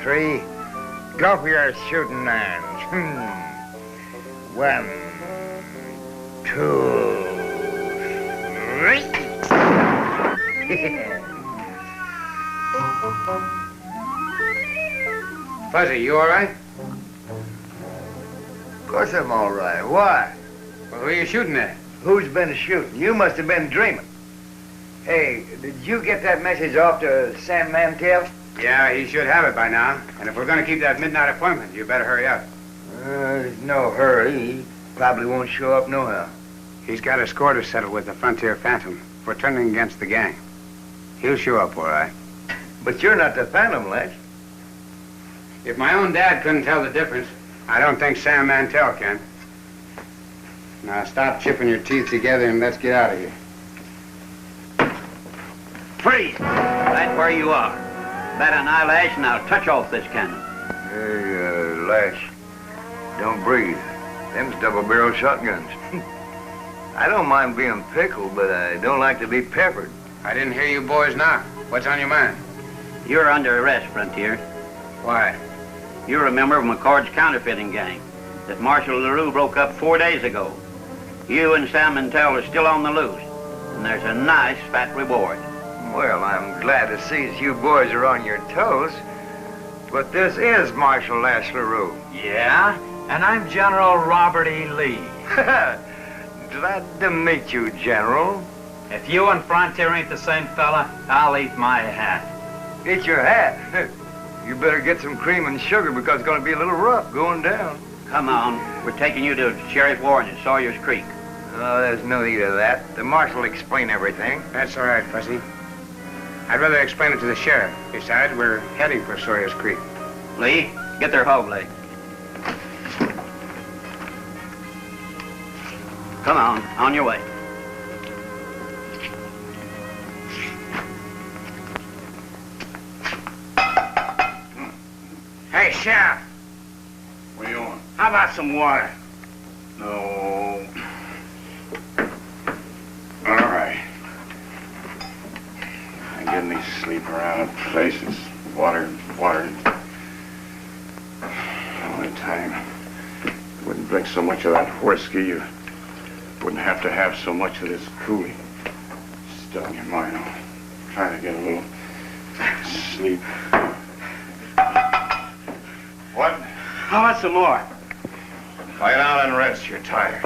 Three, go for your shooting irons. 1, 2, 3. Fuzzy, you all right? Of course I'm all right. Why? Well, who are you shooting at? Who's been shooting? You must have been dreaming. Hey, did you get that message off to Sam Mantell? Yeah, he should have it by now. And if we're going to keep that midnight appointment, you better hurry up. There's no hurry. He probably won't show up nohow. He's got a score to settle with the Frontier Phantom for turning against the gang. He'll show up, all right. But you're not the Phantom, Lash. If my own dad couldn't tell the difference, I don't think Sam Mantell can. Now stop chipping your teeth together and let's get out of here. Freeze! Right where you are. Bat an eyelash and I'll touch off this cannon. Hey, Lash, don't breathe. Them's double-barrel shotguns. I don't mind being pickled, but I don't like to be peppered. I didn't hear you boys knock. What's on your mind? You're under arrest, Frontier. Why? You're a member of McCord's counterfeiting gang that Marshal LaRue broke up 4 days ago. You and Sam Mantell are still on the loose, and there's a nice fat reward. Well, I'm glad to see that you boys are on your toes. But this is Marshal Lash LaRue. Yeah? And I'm General Robert E. Lee. Glad to meet you, General. If you and Frontier ain't the same fella, I'll eat my hat. Eat your hat? You better get some cream and sugar because it's going to be a little rough going down. Come on. We're taking you to Sheriff Warren at Sawyer's Creek. Oh, there's no need of that. The marshal will explain everything. That's all right, Fuzzy. I'd rather explain it to the sheriff. Besides, we're heading for Sawyer's Creek. Lee, get their hog leg. Come on your way. Hey, Sheriff. What do you want? How about some water? No. All right. I get any sleep around places. Water. All the time. You wouldn't drink so much of that whiskey, you wouldn't have to have so much of this coolie. Still in your mind, I'm trying to get a little sleep. What? How about some more? Lie down and rest. You're tired.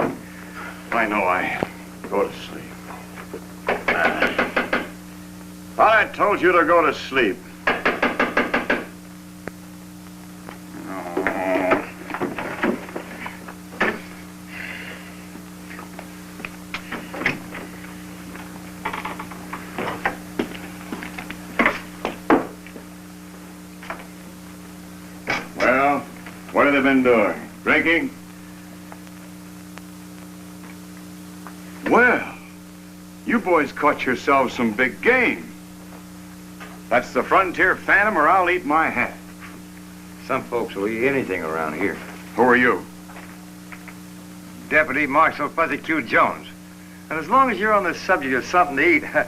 I know I go to sleep. I told you to go to sleep. Well, what have they been doing? Drinking? Well, you boys caught yourselves some big game. That's the Frontier Phantom or I'll eat my hat. Some folks will eat anything around here. Who are you? Deputy Marshal Fuzzy Q. Jones. And as long as you're on the subject of something to eat, how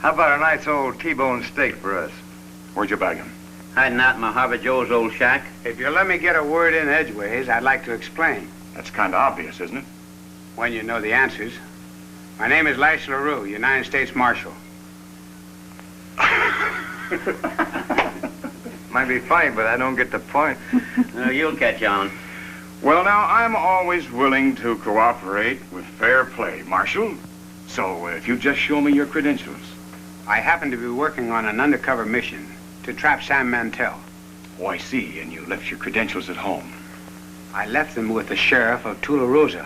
about a nice old T-bone steak for us? Where'd you bag him? Hiding out in Mojave Joe's old shack. If you'll let me get a word in edgeways, I'd like to explain. That's kind of obvious, isn't it? When you know the answers. My name is Lash LaRue, United States Marshal. Might be funny, but I don't get the point. You'll catch on. Well, now, I'm always willing to cooperate with fair play, Marshal. So, if you just show me your credentials. I happen to be working on an undercover mission to trap Sam Mantell. Oh, I see, and you left your credentials at home. I left them with the sheriff of Tularosa,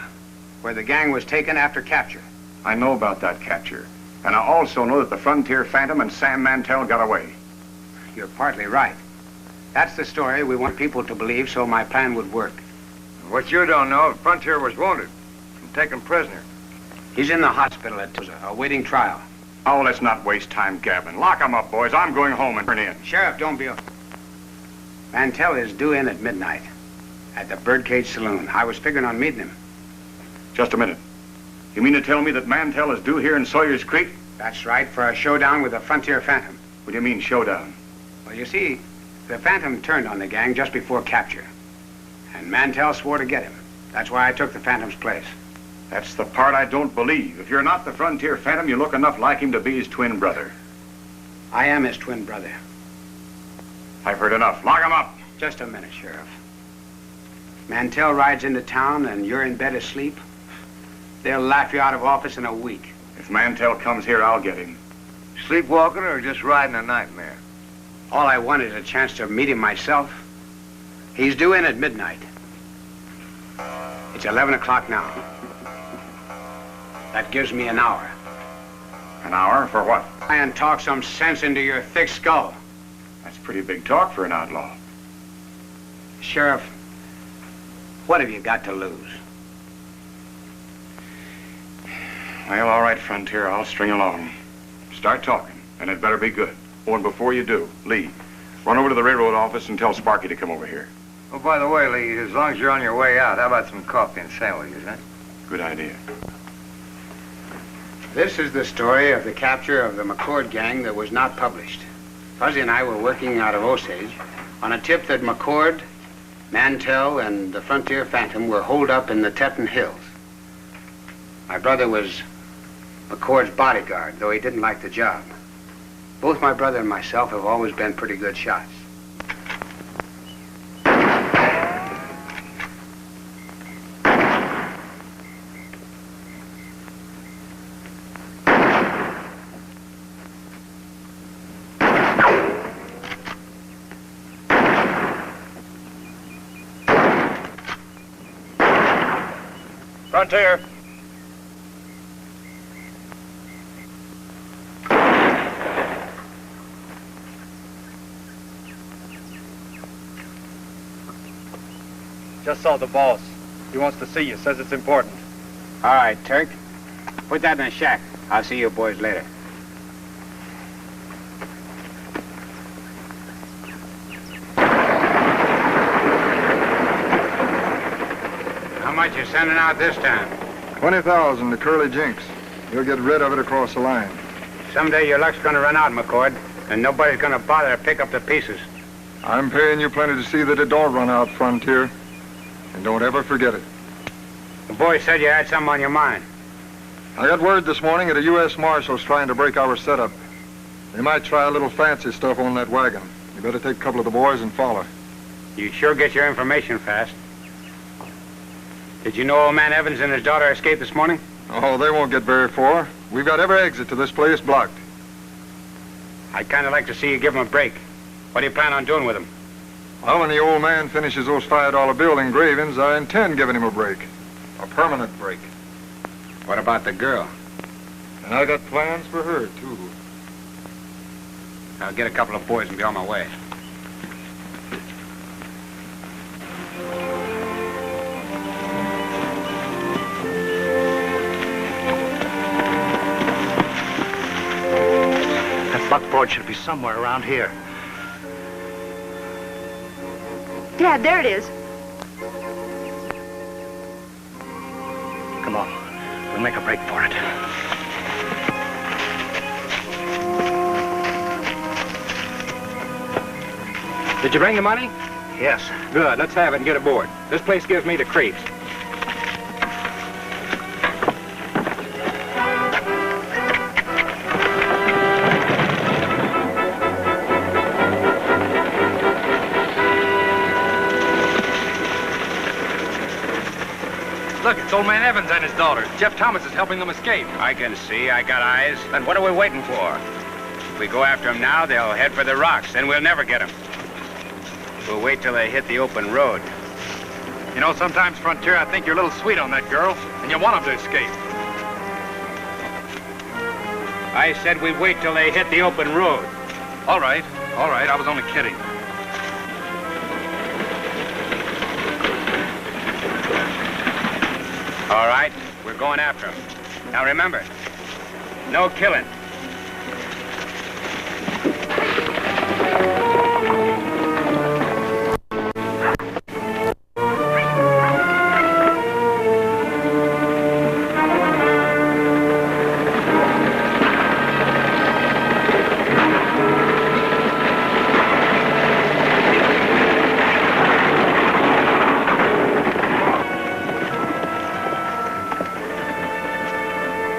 where the gang was taken after capture. I know about that capture. And I also know that the Frontier Phantom and Sam Mantell got away. You're partly right. That's the story we want people to believe, so my plan would work. What you don't know, Frontier was wounded and taken prisoner. He's in the hospital at Tularosa, awaiting trial. Oh, let's not waste time gabbing. Lock him up, boys. I'm going home and turn in. Sheriff, don't be... Mantell is due in at midnight at the Birdcage Saloon. I was figuring on meeting him. Just a minute. You mean to tell me that Mantell is due here in Sawyer's Creek? That's right, for a showdown with the Frontier Phantom. What do you mean, showdown? Well, you see, the Phantom turned on the gang just before capture. And Mantell swore to get him. That's why I took the Phantom's place. That's the part I don't believe. If you're not the Frontier Phantom, you look enough like him to be his twin brother. I am his twin brother. I've heard enough. Lock him up. Just a minute, Sheriff. Mantell rides into town and you're in bed asleep. They'll laugh you out of office in a week. If Mantell comes here, I'll get him. Sleepwalking or just riding a nightmare? All I want is a chance to meet him myself. He's due in at midnight. It's 11 o'clock now. That gives me an hour. An hour for what? Try and talk some sense into your thick skull. That's pretty big talk for an outlaw. Sheriff, what have you got to lose? Well, all right, Frontier, I'll string along. Start talking, and it better be good. Oh, and before you do, Lee, run over to the railroad office and tell Sparky to come over here. Oh, by the way, Lee, as long as you're on your way out, how about some coffee and sandwiches, huh? Good idea. This is the story of the capture of the McCord gang that was not published. Fuzzy and I were working out of Osage on a tip that McCord, Mantell, and the Frontier Phantom were holed up in the Teton Hills. My brother was McCord's bodyguard, though he didn't like the job. Both my brother and myself have always been pretty good shots. Frontier. Just saw the boss. He wants to see you. Says it's important. All right, Turk. Put that in the shack. I'll see you boys later. How much you sending out this time? 20,000 to Curly Jinks. You'll get rid of it across the line. Someday your luck's gonna run out, McCord, and nobody's gonna bother to pick up the pieces. I'm paying you plenty to see that it don't run out, Frontier. And don't ever forget it. The boy said you had something on your mind. I got word this morning that a U.S. Marshal's trying to break our setup. They might try a little fancy stuff on that wagon. You better take a couple of the boys and follow. You sure get your information fast. Did you know old man Evans and his daughter escaped this morning? Oh, they won't get very far. We've got every exit to this place blocked. I'd kind of like to see you give him a break. What do you plan on doing with him? Well, when the old man finishes those $5 bill engravings, I intend giving him a break. A permanent break. What about the girl? And I got plans for her, too. I'll get a couple of boys and be on my way. That buckboard should be somewhere around here. Dad, there it is. Come on. We'll make a break for it. Did you bring the money? Yes. Good. Let's have it and get aboard. This place gives me the creeps. old man Evans and his daughter. Jeff Thomas is helping them escape. I can see. I got eyes. Then what are we waiting for? If we go after them now, they'll head for the rocks. Then we'll never get them. We'll wait till they hit the open road. You know, sometimes, Frontier, I think you're a little sweet on that girl, and you want them to escape. I said we'd wait till they hit the open road. All right. I was only kidding. All right, we're going after them. Now remember, no killing.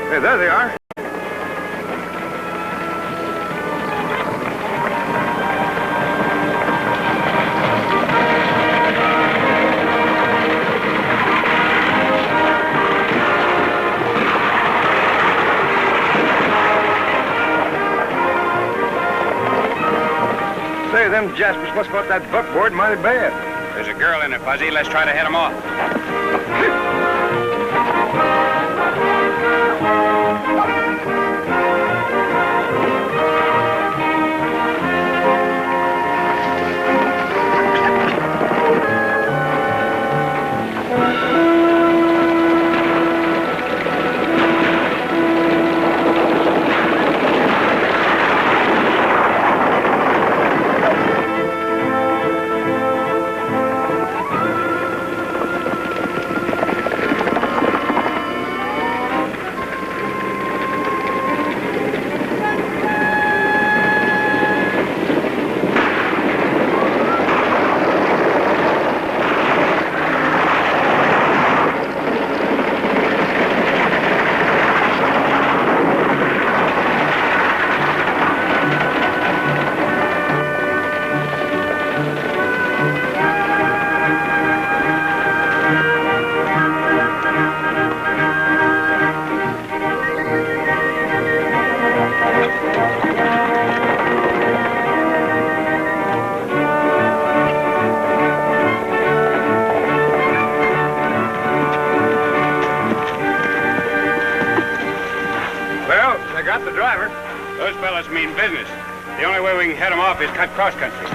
Hey, there they are. Say, them Jaspers must have got that buckboard mighty bad. There's a girl in it, Fuzzy. Let's try to head them off. The driver. Those fellas mean business. The only way we can head them off is cut cross-country.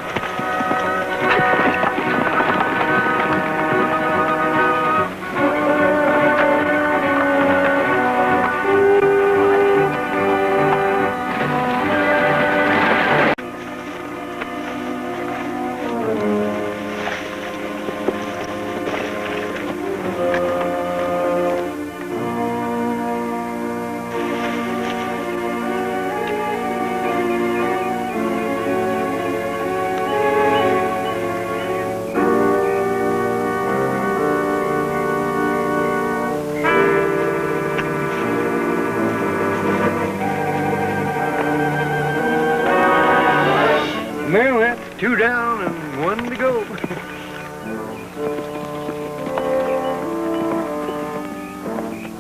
Well, that's 2 down and 1 to go.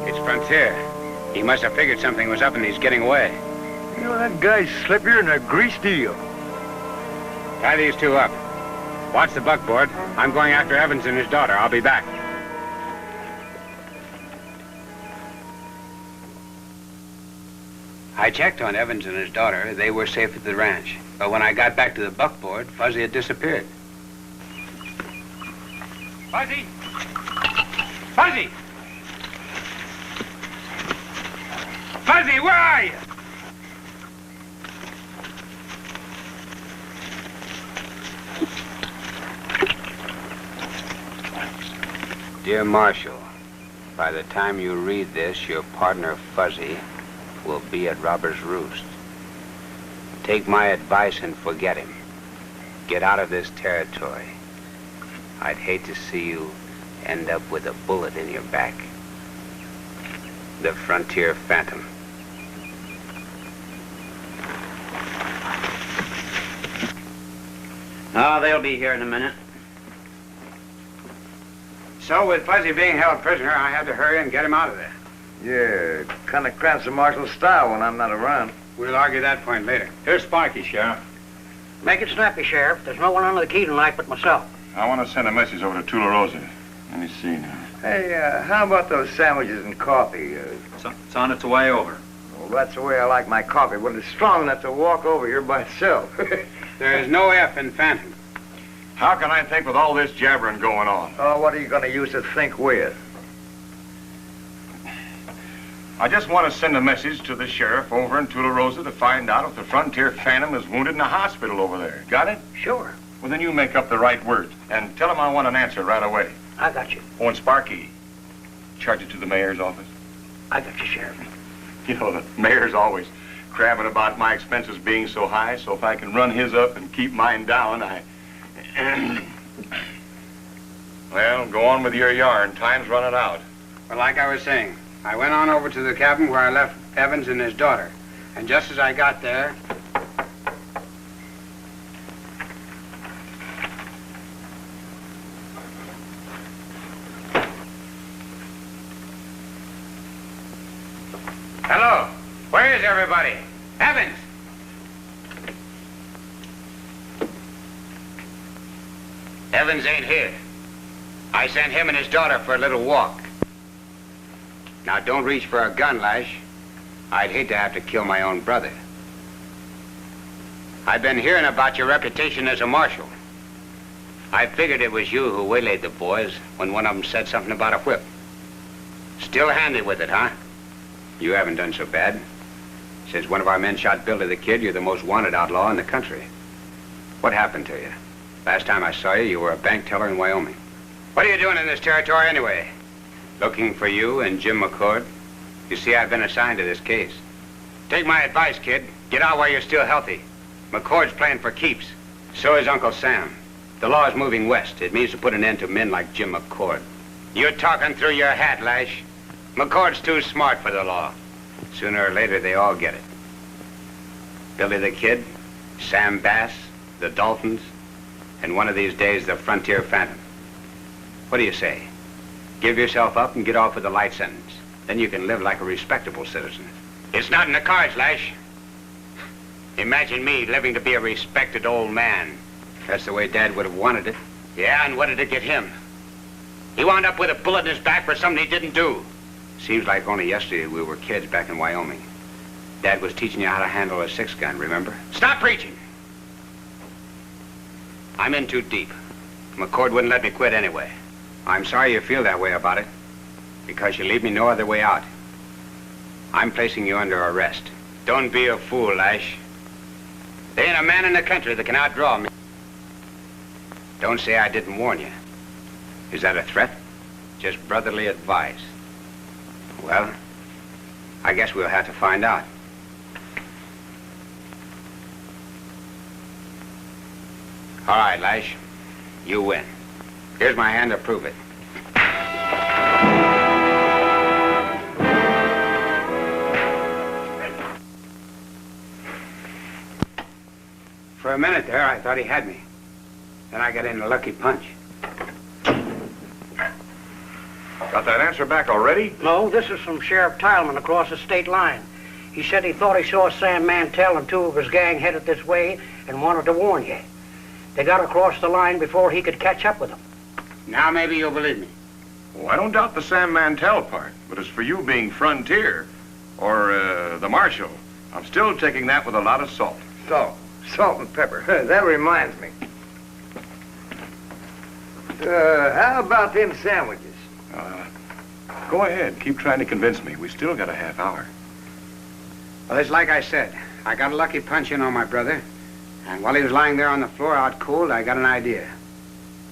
It's Frontier. He must have figured something was up and he's getting away. You know, that guy's slippier than a greased eel. Tie these two up. Watch the buckboard. I'm going after Evans and his daughter. I'll be back. I checked on Evans and his daughter. They were safe at the ranch. But when I got back to the buckboard, Fuzzy had disappeared. Fuzzy! Fuzzy! Fuzzy, where are you? Dear Marshal, by the time you read this, your partner Fuzzy will be at Robber's Roost. Take my advice and forget him. Get out of this territory. I'd hate to see you end up with a bullet in your back. The Frontier Phantom. Oh, they'll be here in a minute. So with Fuzzy being held prisoner, I had to hurry and get him out of there. Yeah, kind of cramps the marshal's style when I'm not around. We'll argue that point later. Here's Sparky, Sheriff. Make it snappy, Sheriff. There's no one under the key tonight but myself. I want to send a message over to Tularosa. Let me see now. Hey, how about those sandwiches and coffee? It's on its way over. Well, that's the way I like my coffee, when it's strong enough to walk over here by itself. There is no F in Phantom. How can I think with all this jabbering going on? Oh, what are you going to use to think with? I just want to send a message to the sheriff over in Tularosa to find out if the Frontier Phantom is wounded in a hospital over there. Got it? Sure. Well, then you make up the right words and tell him I want an answer right away. I got you. Oh, and Sparky, charge it to the mayor's office. I got you, Sheriff. You know, the mayor's always crabbing about my expenses being so high, so if I can run his up and keep mine down, Well, go on with your yarn. Time's running out. But like I was saying, I went on over to the cabin where I left Evans and his daughter. And just as I got there... Hello. Where is everybody? Evans! Evans ain't here. I sent him and his daughter for a little walk. Now, don't reach for a gun, Lash. I'd hate to have to kill my own brother. I've been hearing about your reputation as a marshal. I figured it was you who waylaid the boys when one of them said something about a whip. Still handy with it, huh? You haven't done so bad. Since one of our men shot Billy the Kid, you're the most wanted outlaw in the country. What happened to you? Last time I saw you, you were a bank teller in Wyoming. What are you doing in this territory anyway? Looking for you and Jim McCord? You see, I've been assigned to this case. Take my advice, kid. Get out while you're still healthy. McCord's playing for keeps. So is Uncle Sam. The law is moving west. It means to put an end to men like Jim McCord. You're talking through your hat, Lash. McCord's too smart for the law. Sooner or later, they all get it. Billy the Kid, Sam Bass, the Daltons, and one of these days, the Frontier Phantom. What do you say? Give yourself up and get off with a light sentence. Then you can live like a respectable citizen. It's not in the cards, Lash. Imagine me living to be a respected old man. That's the way Dad would have wanted it. Yeah, and what did it get him? He wound up with a bullet in his back for something he didn't do. Seems like only yesterday we were kids back in Wyoming. Dad was teaching you how to handle a 6-gun, remember? Stop preaching! I'm in too deep. McCord wouldn't let me quit anyway. I'm sorry you feel that way about it, because you leave me no other way out. I'm placing you under arrest. Don't be a fool, Lash. There ain't a man in the country that can outdraw me. Don't say I didn't warn you. Is that a threat? Just brotherly advice. Well, I guess we'll have to find out. All right, Lash. You win. Here's my hand to prove it. For a minute there, I thought he had me. Then I got in a lucky punch. Got that answer back already? No, this is from Sheriff Tileman across the state line. He said he thought he saw Sam Mantell and 2 of his gang headed this way and wanted to warn you. They got across the line before he could catch up with them. Now maybe you'll believe me. Oh, I don't doubt the Sam Mantell part, but as for you being Frontier or the Marshal, I'm still taking that with a lot of salt. Salt and pepper. That reminds me. How about them sandwiches? Go ahead. Keep trying to convince me. We still got a half hour. Well, it's like I said. I got a lucky punch in on my brother. And while he was lying there on the floor out cold, I got an idea.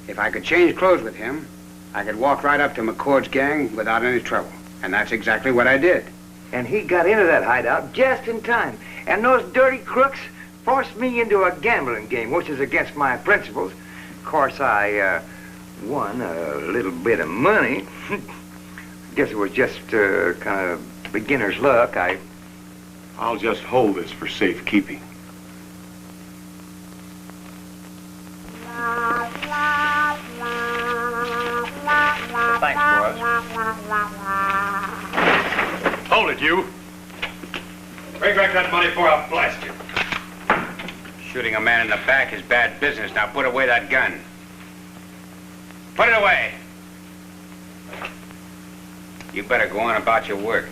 If I could change clothes with him, I could walk right up to McCord's gang without any trouble. And that's exactly what I did. And he got into that hideout just in time. And those dirty crooks forced me into a gambling game, which is against my principles. Of course, I won a little bit of money. Guess it was just kind of beginner's luck. I'll just hold this for safekeeping. La la la la la la. it, you? Bring back that money before I'll blast you. Shooting a man in the back is bad business. Now put away that gun. Put it away. You better go on about your work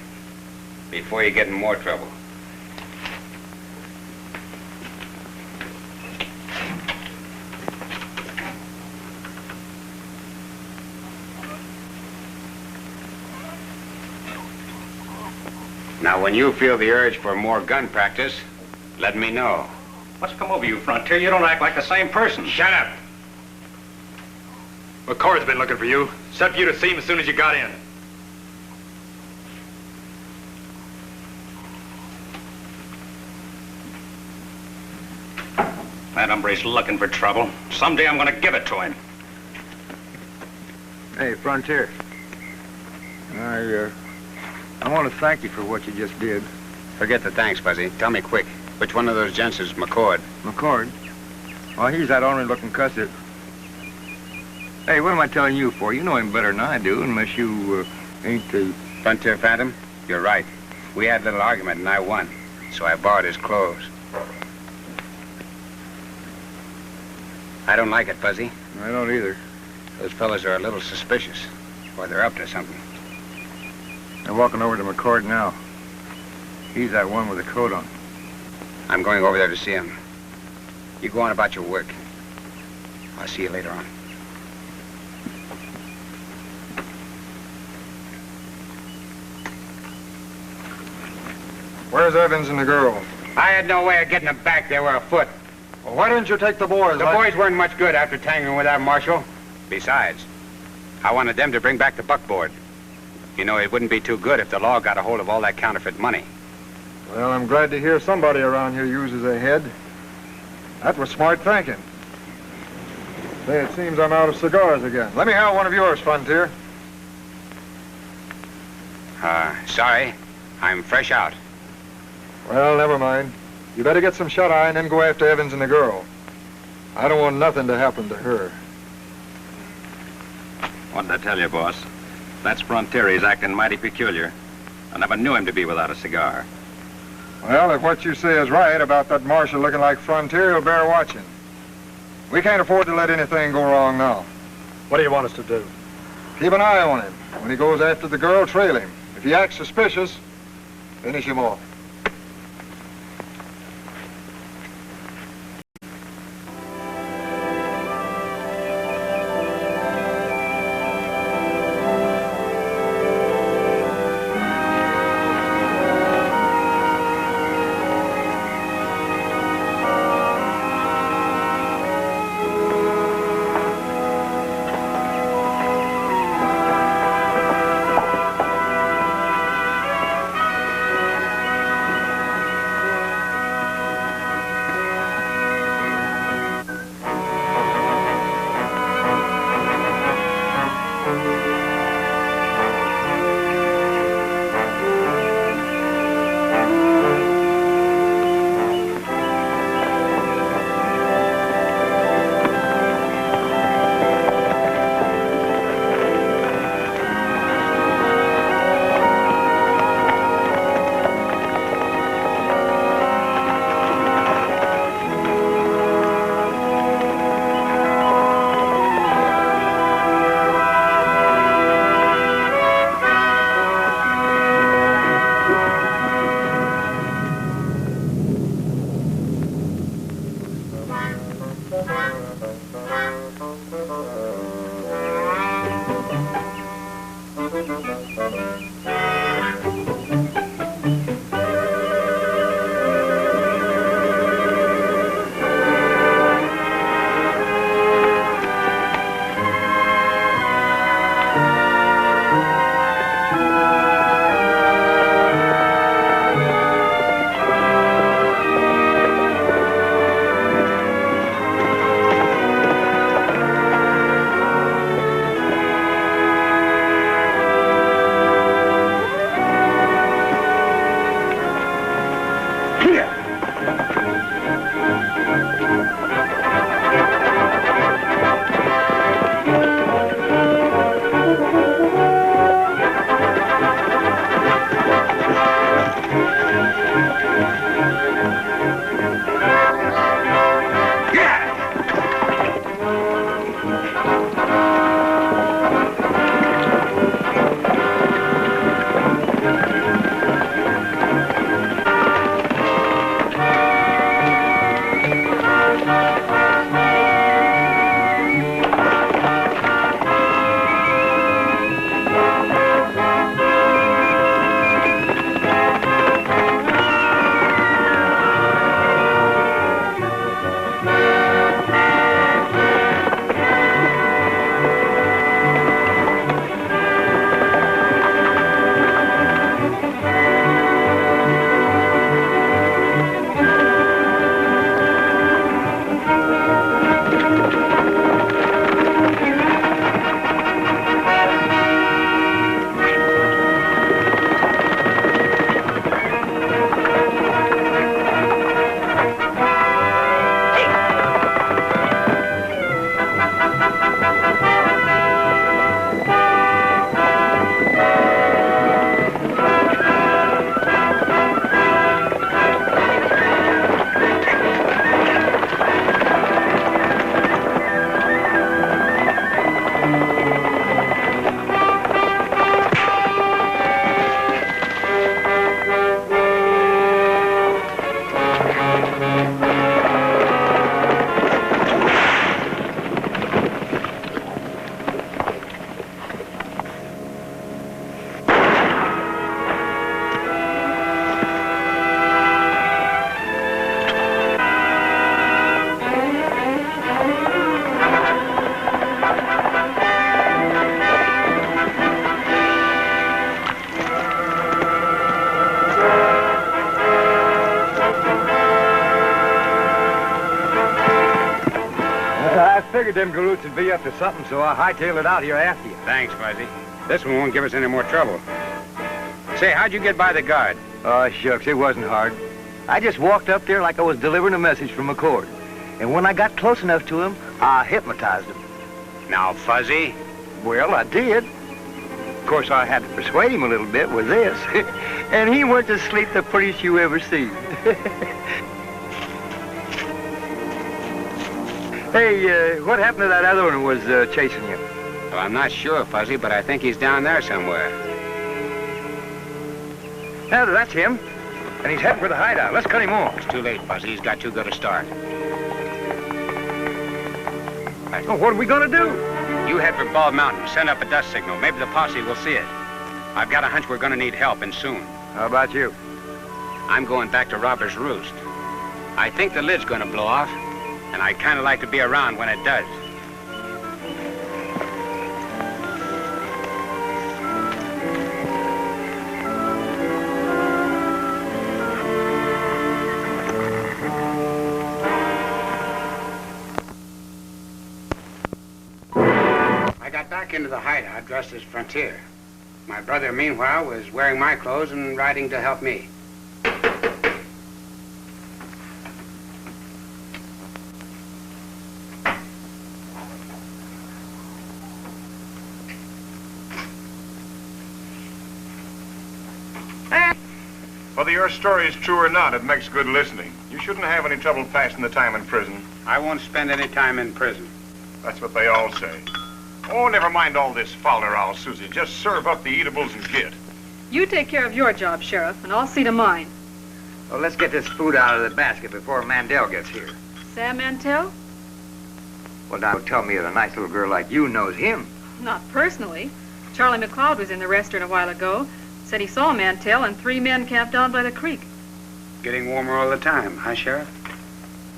before you get in more trouble. Now, when you feel the urge for more gun practice, let me know. What's come over you, Frontier? You don't act like the same person. Shut up! McCord's been looking for you. Sent for you to see him as soon as you got in. That hombre's looking for trouble. Someday I'm going to give it to him. Hey, Frontier. I want to thank you for what you just did. Forget the thanks, Buzzy. Tell me quick. Which one of those gents is McCord? McCord? Well, he's that ornery-looking cuss that... Hey, what am I telling you for? You know him better than I do, unless you ain't the... Frontier Phantom? You're right. We had a little argument and I won. So I borrowed his clothes. I don't like it, Buzzy. I don't either. Those fellas are a little suspicious. Or they're up to something. They're walking over to McCord now. He's that one with the coat on. I'm going over there to see him. You go on about your work. I'll see you later on. Where's Evans and the girl? I had no way of getting them back. They were afoot. Well, why didn't you take the boys? The boys weren't much good after tangling with that marshal. Besides, I wanted them to bring back the buckboard. You know, it wouldn't be too good if the law got a hold of all that counterfeit money. Well, I'm glad to hear somebody around here uses a head. That was smart thinking. Say, it seems I'm out of cigars again. Let me have one of yours, Frontier. Sorry. I'm fresh out. Well, never mind. You better get some shut-eye and then go after Evans and the girl. I don't want nothing to happen to her. What did I tell you, boss? That's Frontier. He's acting mighty peculiar. I never knew him to be without a cigar. Well, if what you say is right about that marshal looking like Frontier, he'll bear watching. We can't afford to let anything go wrong now. What do you want us to do? Keep an eye on him. When he goes after the girl, trail him. If he acts suspicious, finish him off. figured them galoots would be up to something, so I hightailed it out here after you. Thanks, Fuzzy. This one won't give us any more trouble. Say, how'd you get by the guard? Oh, shucks, it wasn't hard. I just walked up there like I was delivering a message from McCord. And when I got close enough to him, I hypnotized him. Now, Fuzzy. Well, I did. Of course, I had to persuade him a little bit with this. And he went to sleep the prettiest you ever seen. Hey, what happened to that other one who was chasing you? Well, I'm not sure, Fuzzy, but I think he's down there somewhere. Now, that's him. And he's heading for the hideout. Let's cut him off. It's too late, Fuzzy. He's got too good a start. Oh, what are we going to do? You head for Bald Mountain. Send up a dust signal. Maybe the posse will see it. I've got a hunch we're going to need help, and soon. How about you? I'm going back to Robber's Roost. I think the lid's going to blow off, and I'd kind of like to be around when it does. I got back into the hideout dressed as Frontier. My brother, meanwhile, was wearing my clothes and riding to help me. Whether your story is true or not, it makes good listening. You shouldn't have any trouble passing the time in prison. I won't spend any time in prison. That's what they all say. Oh, never mind all this folderol, Susie. Just serve up the eatables and get. You take care of your job, Sheriff, and I'll see to mine. Well, let's get this food out of the basket before Mandel gets here. Sam Mantell? Well, now tell me that a nice little girl like you knows him. Not personally. Charlie McLeod was in the restaurant a while ago. Said he saw Mantell and 3 men camped down by the creek. Getting warmer all the time, huh, Sheriff?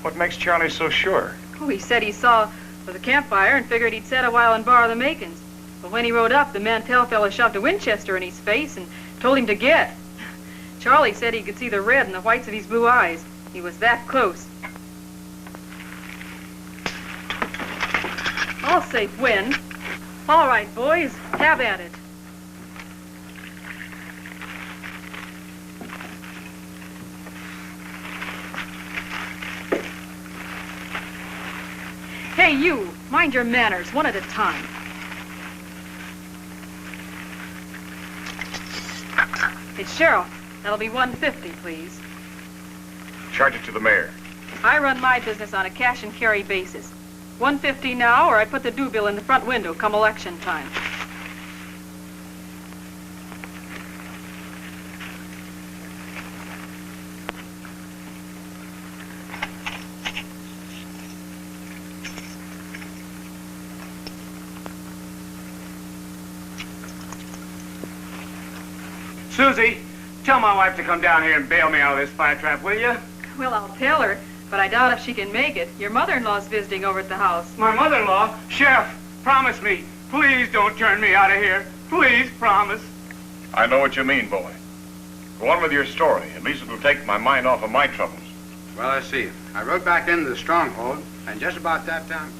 What makes Charlie so sure? Oh, he said he saw the campfire and figured he'd sit a while and borrow the makings. But when he rode up, the Mantell fella shoved a Winchester in his face and told him to get. Charlie said he could see the red in the whites of his blue eyes. He was that close. All safe win. All right, boys, have at it. Hey, you, mind your manners, one at a time. It's Sheriff. That'll be $150, please. Charge it to the mayor. I run my business on a cash and carry basis. $150 now, or I put the due bill in the front window come election time. Susie, tell my wife to come down here and bail me out of this fire trap, will you? Well, I'll tell her, but I doubt if she can make it. Your mother-in-law's visiting over at the house. My mother-in-law? Sheriff, promise me. Please don't turn me out of here. Please, promise. I know what you mean, boy. Go on with your story. At least it'll take my mind off of my troubles. Well, let's see. I rode back into the stronghold, and just about that time...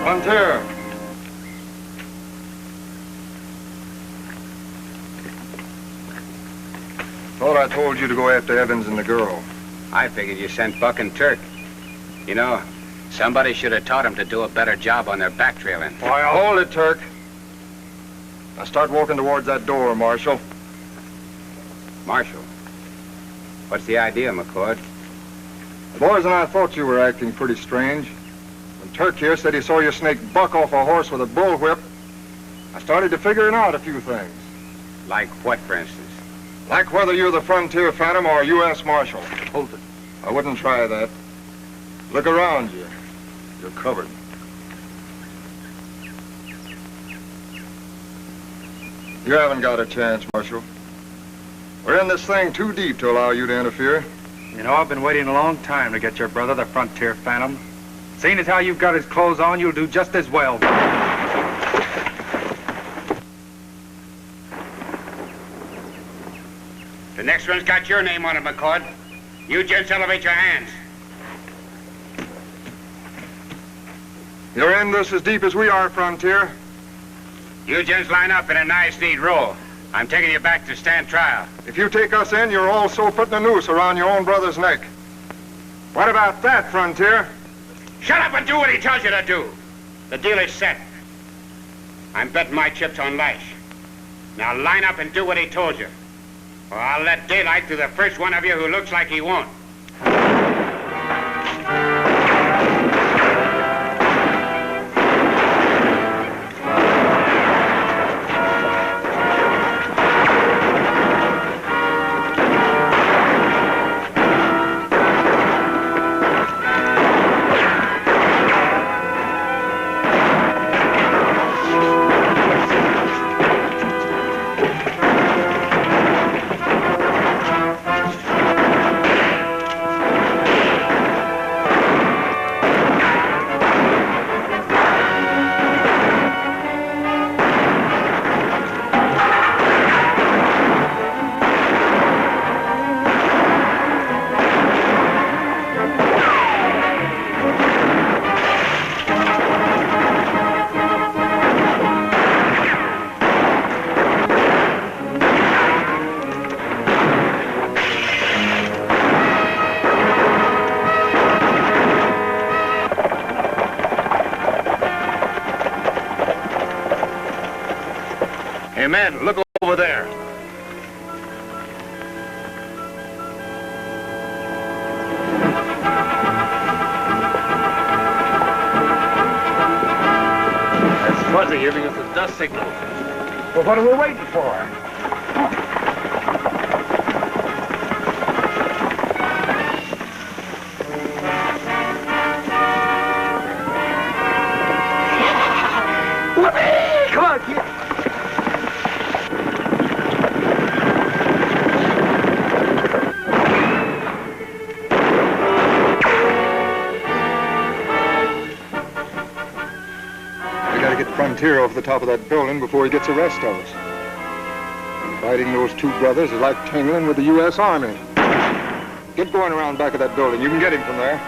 Frontier. Thought I told you to go after Evans and the girl. I figured you sent Buck and Turk. You know, somebody should have taught them to do a better job on their back trailing. Why, hold it, Turk. Now start walking towards that door, Marshal. Marshal, what's the idea, McCord? The boys and I thought you were acting pretty strange. When Turk here said he saw you snake Buck off a horse with a bullwhip, I started to figuring out a few things. Like what, for instance? Like whether you're the Frontier Phantom or a U.S. Marshal. Hold it. I wouldn't try that. Look around you. You're covered. You haven't got a chance, Marshal. We're in this thing too deep to allow you to interfere. You know, I've been waiting a long time to get your brother, the Frontier Phantom. Seeing as how you've got his clothes on, you'll do just as well. The next one's got your name on it, McCord. You gents elevate your hands. You're in this as deep as we are, Frontier. You gents line up in a nice, neat row. I'm taking you back to stand trial. If you take us in, you're also putting a noose around your own brother's neck. What about that, Frontier? Shut up and do what he tells you to do. The deal is set. I'm betting my chips on Lash. Now line up and do what he told you. Or I'll let daylight to the first one of you who looks like he won't. Hey, men, look over there. That's Fuzzy giving us a dust signal. Well, what are we waiting for? Come on, kid. Frontier over the top of that building before he gets the rest of us. Fighting those two brothers is like tangling with the U.S. Army. Get going around back of that building. You can get him from there.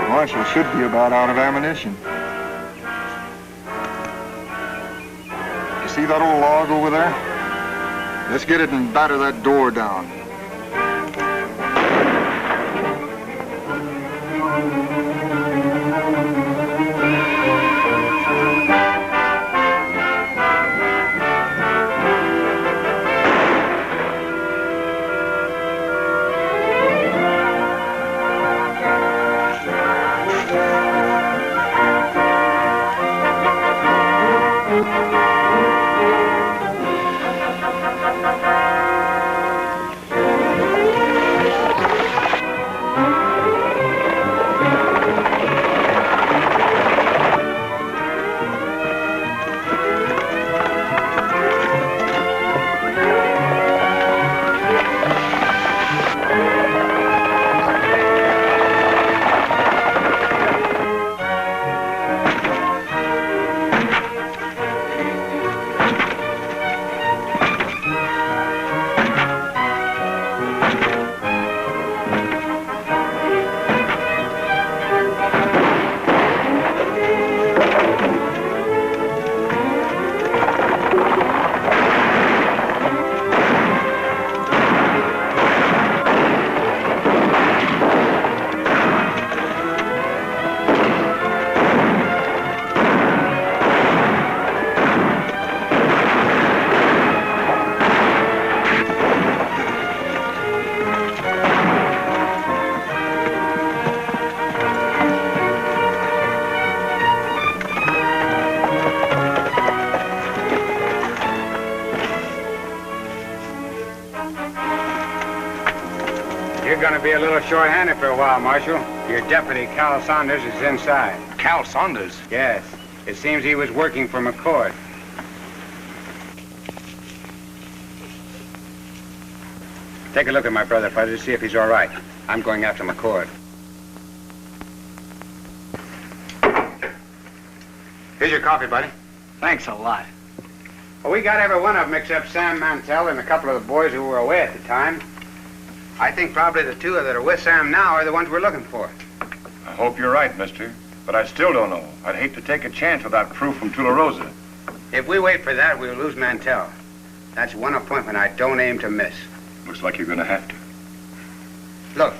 Marshal should be about out of ammunition. You see that old log over there? Let's get it and batter that door down. going to be a little short-handed for a while, Marshal. Your deputy, Cal Saunders, is inside. Cal Saunders? Yes. It seems he was working for McCord. Take a look at my brother, Fuzzy, see if he's all right. I'm going after McCord. Here's your coffee, buddy. Thanks a lot. Well, we got every one of them except Sam Mantell and a couple of the boys who were away at the time. I think probably the two that are with Sam now are the ones we're looking for. I hope you're right, mister. But I still don't know. I'd hate to take a chance without proof from Tularosa. If we wait for that, we'll lose Mantell. That's one appointment I don't aim to miss. Looks like you're going to have to. Look,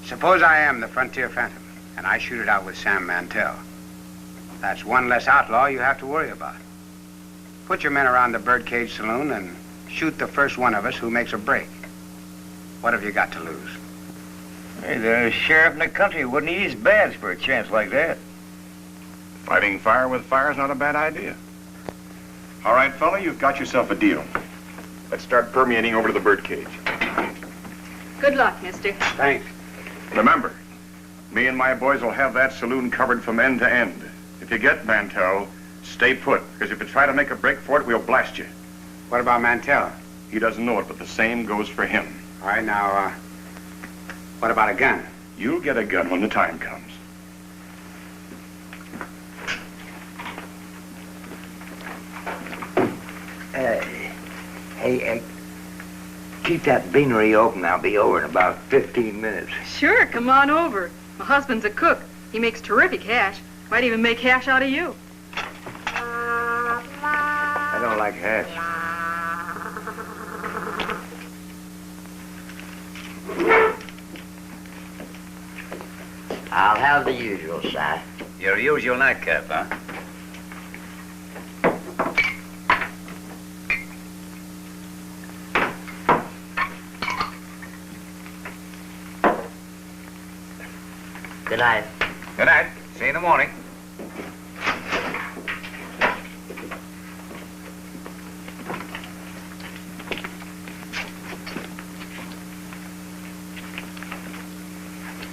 suppose I am the Frontier Phantom, and I shoot it out with Sam Mantell. That's one less outlaw you have to worry about. Put your men around the Birdcage Saloon and shoot the first one of us who makes a break. What have you got to lose? Hey, the sheriff in the country wouldn't eat his badge for a chance like that. Fighting fire with fire is not a bad idea. All right, fella, you've got yourself a deal. Let's start permeating over to the Birdcage. Good luck, mister. Thanks. Remember, me and my boys will have that saloon covered from end to end. If you get Mantell, stay put, because if you try to make a break for it, we'll blast you. What about Mantell? He doesn't know it, but the same goes for him. All right, now, what about a gun? You'll get a gun when the time comes. Hey, keep that beanery open. I'll be over in about 15 minutes. Sure, come on over. My husband's a cook. He makes terrific hash. Might even make hash out of you. I don't like hash. I'll have the usual, Si. Your usual nightcap, huh? Good night. Good night. See you in the morning.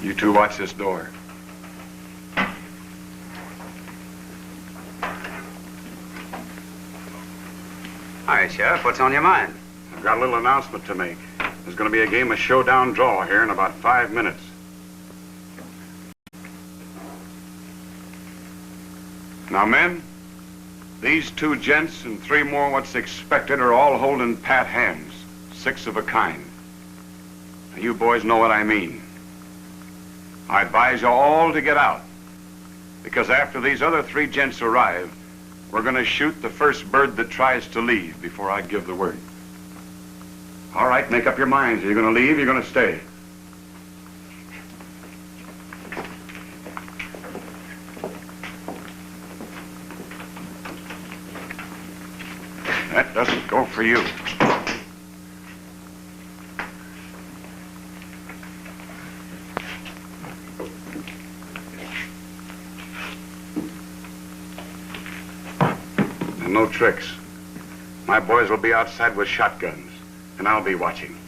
You two watch this door. All right, Sheriff, what's on your mind? I've got a little announcement to make. There's going to be a game of showdown draw here in about 5 minutes. Now, men, these two gents and 3 more what's expected are all holding pat hands, 6 of a kind. Now, you boys know what I mean. I advise you all to get out, because after these other 3 gents arrive, we're going to shoot the first bird that tries to leave before I give the word. All right, make up your minds. Are you going to leave? You're going to stay. That doesn't go for you. And no tricks. My boys will be outside with shotguns, and I'll be watching.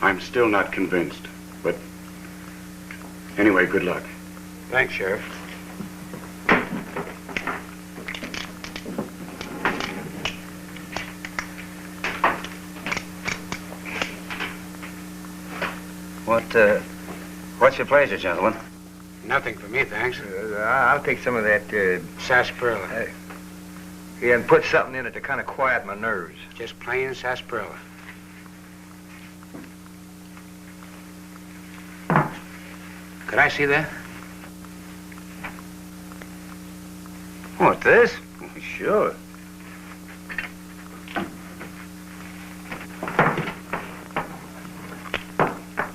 I'm still not convinced, but anyway, good luck. Thanks, Sheriff. What's your pleasure, gentlemen? Nothing for me, thanks. I'll take some of that, Sarsaparilla. yeah, and put something in it to kind of quiet my nerves. Just plain sarsaparilla. Could I see that? What, this? Sure.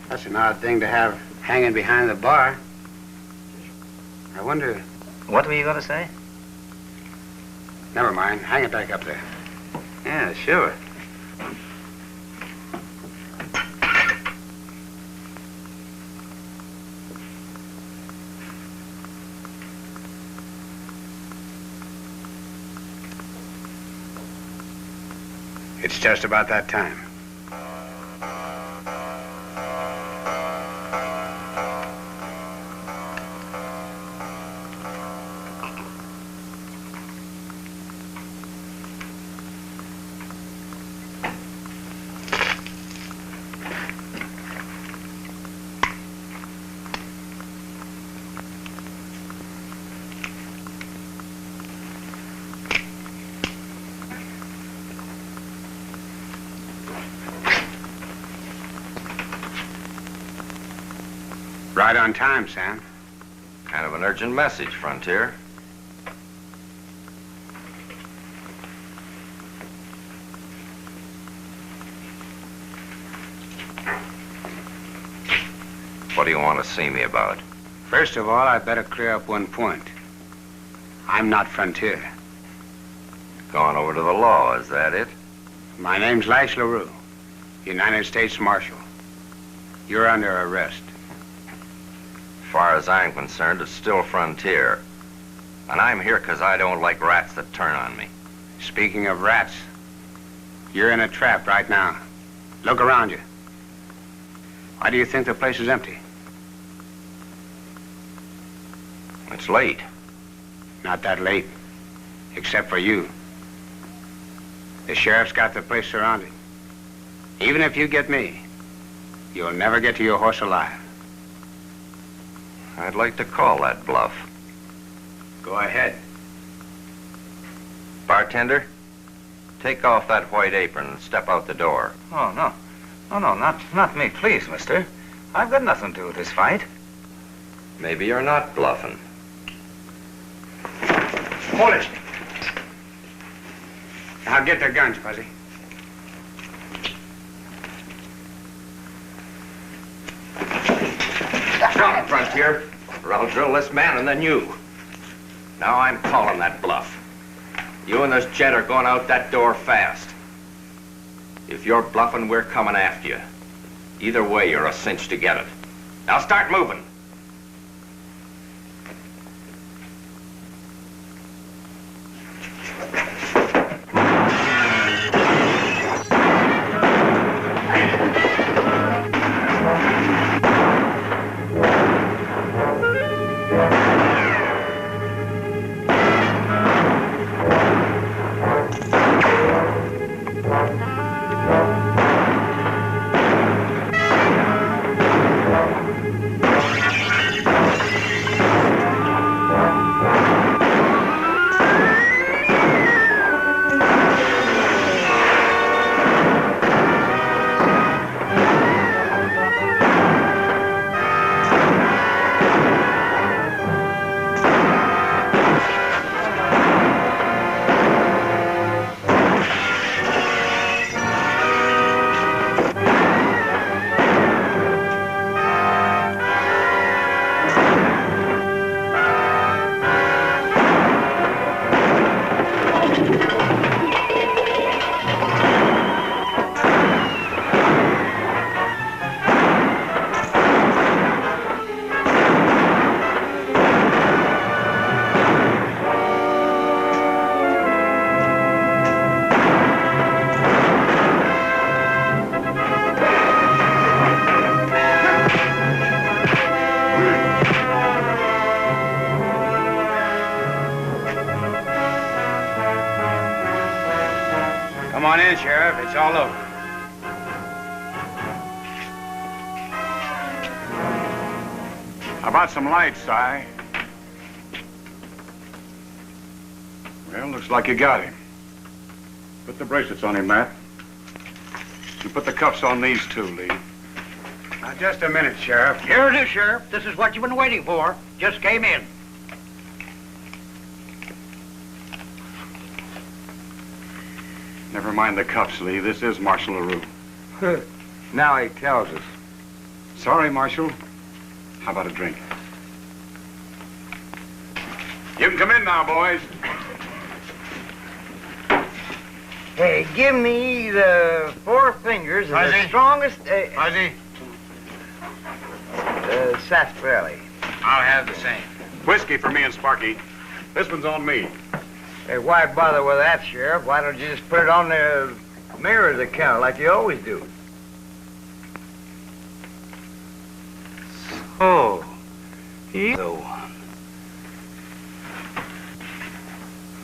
That's an odd thing to have hanging behind the bar. I wonder... What were you going to say? Never mind. Hang it back up there. Yeah, sure. It's just about that time. right on time, Sam. Kind of an urgent message, Frontier. What do you want to see me about? First of all, I'd better clear up one point. I'm not Frontier. Gone over to the law, is that it? My name's Lash LaRue, United States Marshal. You're under arrest. As far as I'm concerned, it's still Frontier. And I'm here because I don't like rats that turn on me. Speaking of rats, you're in a trap right now. Look around you. Why do you think the place is empty? It's late. Not that late, except for you. The sheriff's got the place surrounded. Even if you get me, you'll never get to your horse alive. I'd like to call that bluff. Go ahead. Bartender, take off that white apron and step out the door. Oh, no. No, not me, please, mister. I've got nothing to do with this fight. Maybe you're not bluffing. Hold it. Now get their guns, Fuzzy. Come on, Frontier, or I'll drill this man and then you. Now I'm calling that bluff. You and this gent are going out that door fast. If you're bluffing, we're coming after you. Either way, you're a cinch to get it. Now start moving. Come on in, Sheriff. It's all over. How about some lights, Si? Well, looks like you got him. Put the bracelets on him, Matt. You put the cuffs on these two, Lee. Now, just a minute, Sheriff. Here it is, Sheriff. This is what you've been waiting for. Just came in. Never mind the cuffs, Lee. This is Marshal LaRue. Now he tells us. Sorry, Marshal. How about a drink? You can come in now, boys. Hey, give me the four fingers and the strongest... Fuzzy, sarsaparilla. I'll have the same. Whiskey for me and Sparky. This one's on me. Hey, why bother with that, Sheriff? Why don't you just put it on the mirror of the counter like you always do? Oh, he's the one.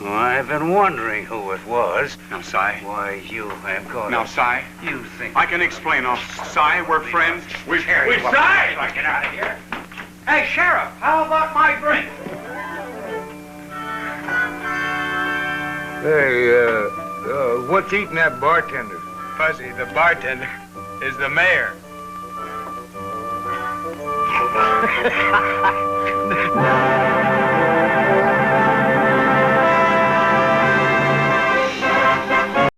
Well, I've been wondering who it was. Now, Si. Why, you have got Now, Si. You think... I can explain. Now, Si, we're friends. We Si! Get out of here. Hey, Sheriff, how about my drink? Hey, what's eating that bartender? Fuzzy, the bartender, is the mayor.